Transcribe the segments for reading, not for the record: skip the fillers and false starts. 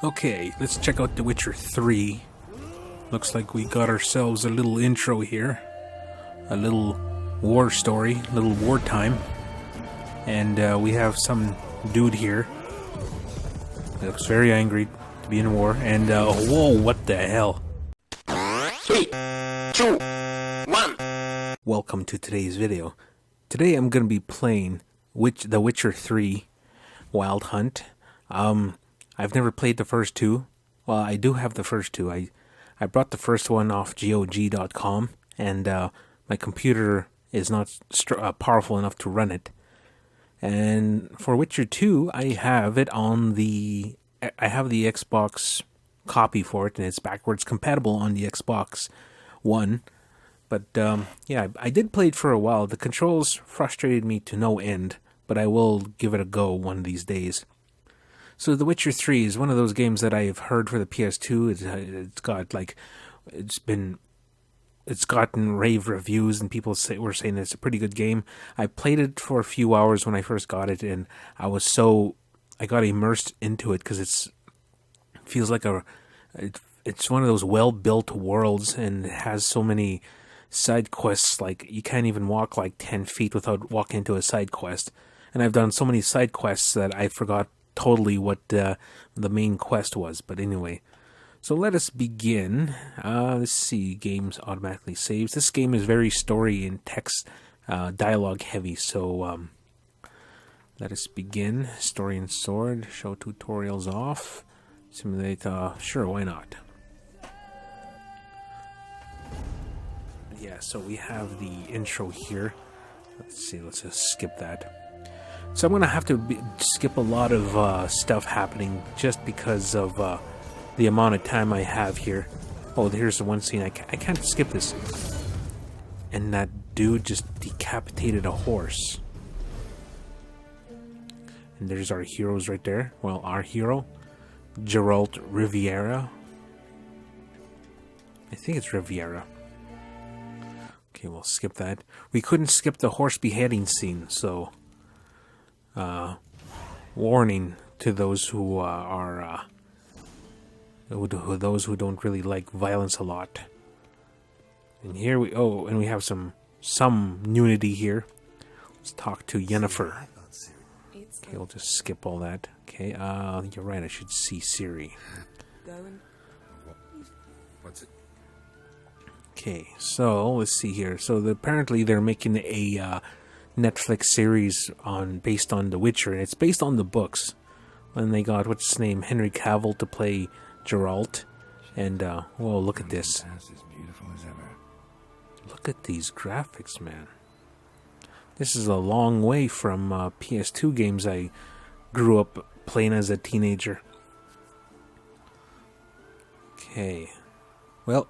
Okay, let's check out The Witcher 3. Looks like we got ourselves a little intro here. A little war story, a little wartime. And we have some dude here. He looks very angry to be in war. And, whoa, what the hell? 3, 2, 1. Welcome to today's video. Today I'm going to be playing The Witcher 3 Wild Hunt. I've never played the first two. Well, I do have the first two. I brought the first one off GOG.com, and my computer is not powerful enough to run it. And for Witcher 2, I have the Xbox copy for it, and it's backwards compatible on the Xbox One. But yeah, I did play it for a while. The controls frustrated me to no end, but I will give it a go one of these days. So The Witcher 3 is one of those games that I've heard for the PS2. It's gotten rave reviews, and people were saying it's a pretty good game. I played it for a few hours when I first got it, and I got immersed into it because it's one of those well-built worlds, and it has so many side quests. Like, you can't even walk like 10 feet without walking into a side quest. And I've done so many side quests that I forgot totally what the main quest was. But anyway, so let us begin. Let's see, games automatically saves. This game is very story and text dialogue heavy, so let us begin. Story and sword, show tutorials off, simulate, sure, why not? Yeah, so we have the intro here. Let's see, let's just skip that. So I'm going to have to skip a lot of stuff happening just because of the amount of time I have here. Oh, here's the one scene. I can't skip this. And that dude just decapitated a horse. And there's our heroes right there. Well, our hero, Geralt Riviera. I think it's Riviera. Okay, we'll skip that. We couldn't skip the horse beheading scene, so warning to those who those who don't really like violence a lot. And here we have some nudity here. Let's talk to Yennefer. Okay, we'll just skip all that. Okay, you're right, I should see Siri. What's it? Okay, so let's see here. So apparently they're making a Netflix series based on The Witcher, and it's based on the books. And they got, what's his name, Henry Cavill to play Geralt. And whoa, look at this. As beautiful as ever. Look at these graphics, man. This is a long way from PS2 games I grew up playing as a teenager. Okay, well,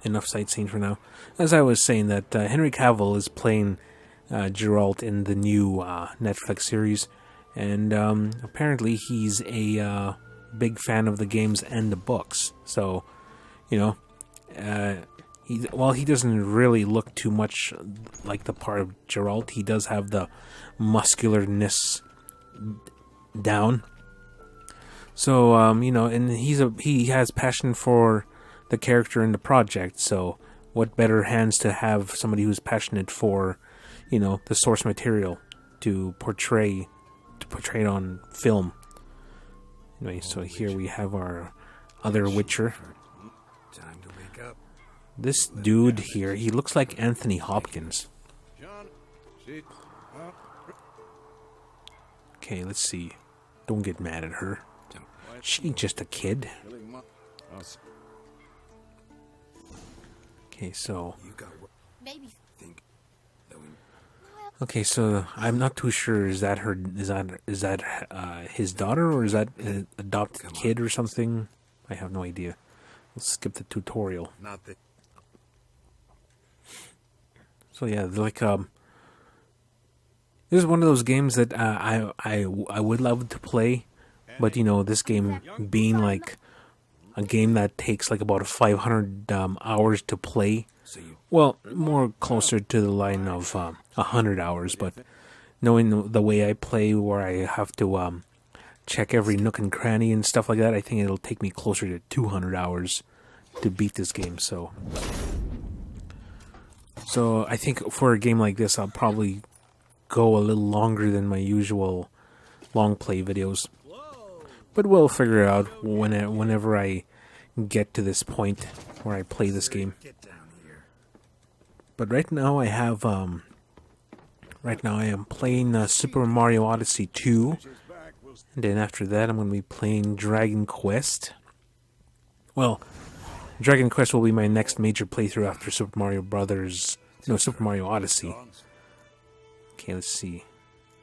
enough sightseeing for now. As I was saying, that Henry Cavill is playing Geralt in the new Netflix series, and apparently he's a big fan of the games and the books. So, you know, he doesn't really look too much like the part of Geralt. He does have the muscularness down. So, you know, and he has passion for the character and the project, so what better hands to have somebody who's passionate for, you know, the source material to portray it on film. Anyway, so here we have our other Witcher. Time to wake up. This dude here, he looks like Anthony Hopkins. Okay, let's see. Don't get mad at her. She's just a kid. Okay, so... Okay, so I'm not too sure. Is that his daughter, or is that an adopted kid or something? I have no idea. Let's skip the tutorial. So yeah, like this is one of those games that I would love to play, but you know, this game being like a game that takes like about 500 hours to play. Well, more closer to the line of 100 hours, but knowing the way I play, where I have to check every nook and cranny and stuff like that, I think it'll take me closer to 200 hours to beat this game. So I think for a game like this, I'll probably go a little longer than my usual long play videos. But we'll figure it out whenever I get to this point where I play this game. But right now I have am playing Super Mario Odyssey 2, and then after that I'm going to be playing Dragon Quest. Well, Dragon Quest will be my next major playthrough after Super Mario Odyssey. Okay, let's see.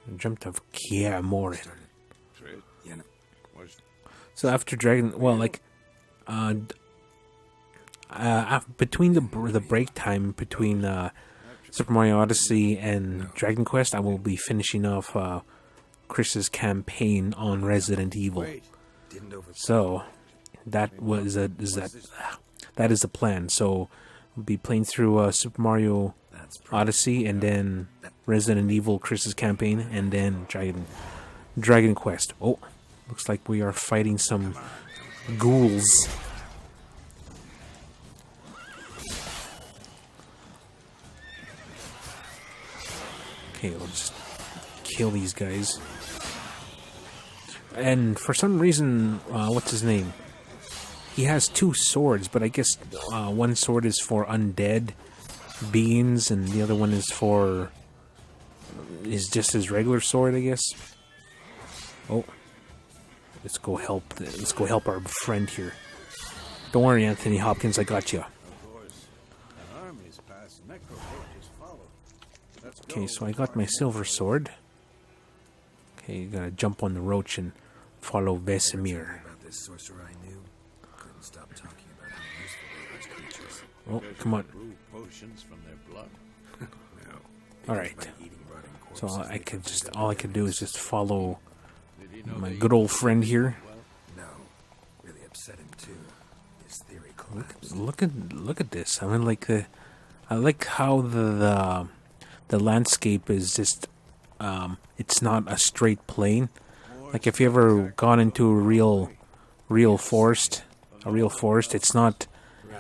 I dreamt of Kier Morin. So after Dragon, between the break time between Super Mario Odyssey and Dragon Quest, I will be finishing off Chris's campaign on Resident Evil. So that is the plan. So I'll be playing through Super Mario Odyssey and then Resident Evil Chris's campaign and then Dragon Quest. Oh, looks like we are fighting some ghouls. Okay, we'll just kill these guys. And for some reason, what's his name? He has two swords, but I guess one sword is for undead beings, and the other one is just his regular sword, I guess. Oh, let's go help our friend here. Don't worry, Anthony Hopkins, I got you. Okay, so I got my silver sword. Okay, you gotta jump on the roach and follow Vesemir. Oh, come on. Alright. So all I could do is just follow my good old friend here. Look at this. I mean, I like how the landscape is just it's not a straight plane. Like if you ever gone into a real forest, it's not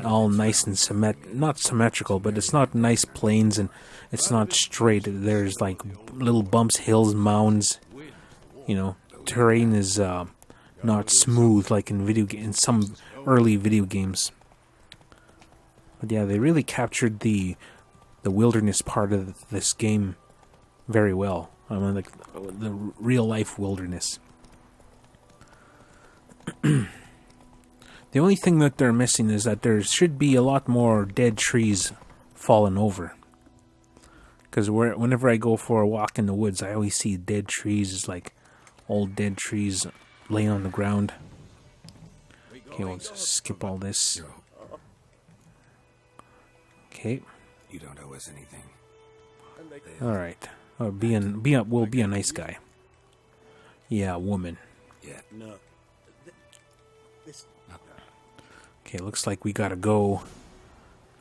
all nice and not symmetrical, but it's not nice plains and it's not straight. There's like little bumps, hills, mounds. You know, terrain is not smooth like in some early video games. But yeah, they really captured the wilderness part of this game very well. I mean, like the real life wilderness. The only thing that they're missing is that there should be a lot more dead trees fallen over. Because whenever I go for a walk in the woods, I always see dead trees, like old dead trees laying on the ground. Okay, we'll just skip all this. Okay. You don't owe us anything. Alright. We'll be a nice guy. Yeah, woman. Yeah. No. Okay, looks like we gotta go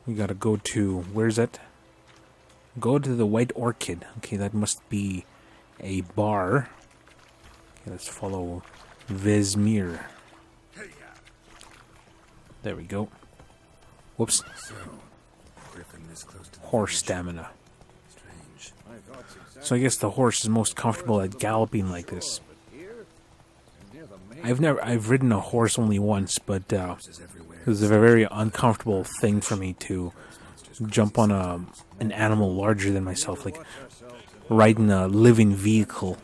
to, where's that? Go to the White Orchid. Okay, that must be a bar. Okay, let's follow Vesemir. There we go. Whoops. Horse stamina. So I guess the horse is most comfortable at galloping like this. I've ridden a horse only once, but it was a very uncomfortable thing for me to jump on an animal larger than myself, like riding a living vehicle.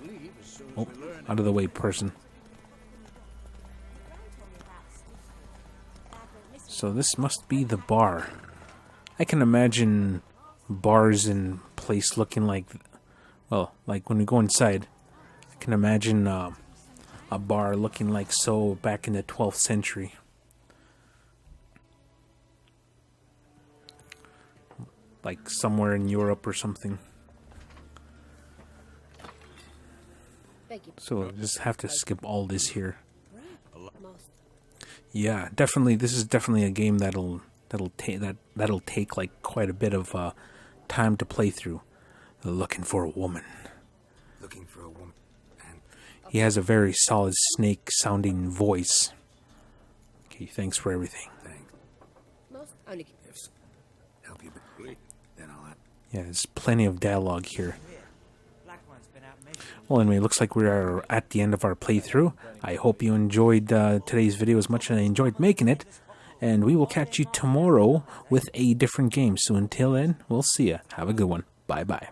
Oh, out of the way, person. So this must be the bar. I can imagine bars in place looking like, well, like when we go inside, I can imagine a bar looking like so back in the 12th century. Like somewhere in Europe or something. So we'll just have to skip all this here. Yeah, definitely. This is definitely a game that'll take like quite a bit of time to play through. Looking for a woman. Looking for a woman. And he has a very solid snake-sounding voice. Okay, thanks for everything. Thanks. Most only If help you, wait, then I'll. Yeah, there's plenty of dialogue here. Well, anyway, looks like we are at the end of our playthrough. I hope you enjoyed today's video as much as I enjoyed making it. And we will catch you tomorrow with a different game. So until then, we'll see ya. Have a good one. Bye-bye.